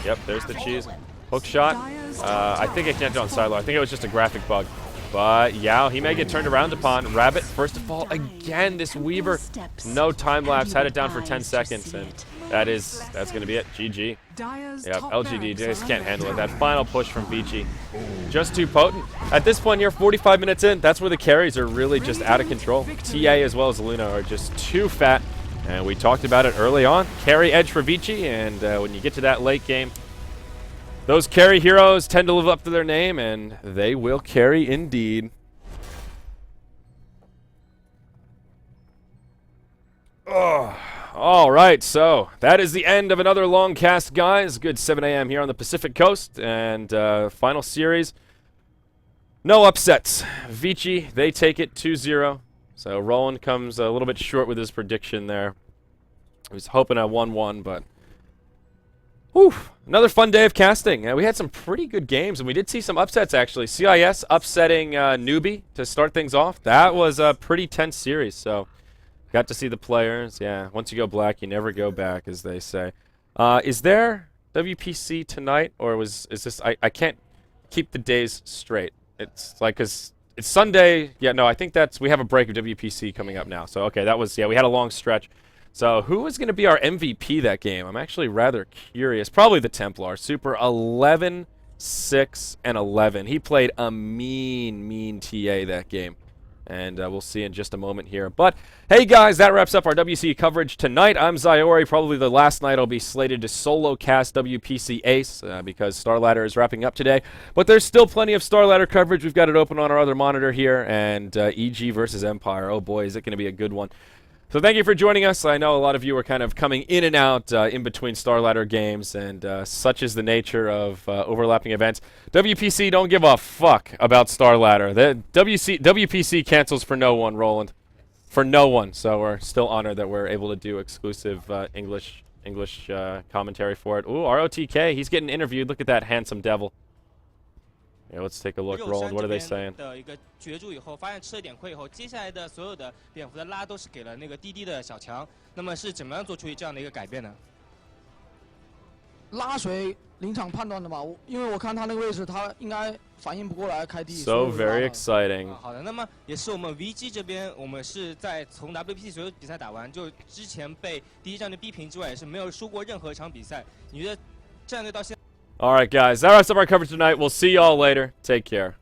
Yep, there's the cheese. Hook shot. I think it connected on Sylar. I think it was just a graphic bug. But Yao, he may get turned around upon. Rabbit, first to fall again. This Weaver, no time lapse, had it down for 10 seconds. And that's going to be it. GG. Yep, LGD just can't handle it. That final push from Vici, just too potent. At this point here, 45 minutes in, that's where the carries are really just out of control. TA as well as Luna are just too fat. And we talked about it early on. Carry edge for Vici, and when you get to that late game, those carry heroes tend to live up to their name, and they will carry indeed. Oh, all right, so that is the end of another long cast, guys. Good 7 a.m. here on the Pacific Coast, and final series. No upsets. Vici, they take it 2-0. So Roland comes a little bit short with his prediction there. He was hoping a 1-1, but whew, another fun day of casting. We had some pretty good games, and we did see some upsets, actually. CIS upsetting Newbie to start things off. That was a pretty tense series, so got to see the players. Yeah, once you go black, you never go back, as they say. Is there WPC tonight, or is this... I can't keep the days straight. It's like, because it's Sunday. Yeah, no, I think we have a break of WPC coming up now. So, okay, that was... Yeah, we had a long stretch. So who was going to be our MVP that game? I'm actually rather curious. Probably the Templar. Super 11, 6, and 11. He played a mean TA that game. And we'll see in just a moment here. But, hey guys, that wraps up our WC coverage tonight. I'm Zyori. Probably the last night I'll be slated to solo cast WPC Ace because Star Ladder is wrapping up today. But there's still plenty of Star Ladder coverage. We've got it open on our other monitor here. And EG versus Empire. Oh boy, is it going to be a good one. So thank you for joining us. I know a lot of you are kind of coming in and out in between Star Ladder games, and such is the nature of overlapping events. WPC don't give a fuck about Star Ladder. The WPC cancels for no one, Roland. For no one. So we're still honored that we're able to do exclusive English commentary for it. Ooh, ROTK, he's getting interviewed. Look at that handsome devil. Yeah, let's take a look, Roland. What are they saying? 的一个绝住以后，发现吃了点亏以后，接下来的所有的蝙蝠的拉都是给了那个滴滴的小强。那么是怎么样做出这样的一个改变呢？拉水临场判断的吧，因为我看他那个位置，他应该反应不过来开地。So very exciting. 好的，那么也是我们 VG 这边，我们是在从 WPC 所有比赛打完，就之前被第一战队逼平之外，也是没有输过任何一场比赛。你觉得战队到现在？ All right, guys. That wraps up our coverage tonight. We'll see you all later. Take care.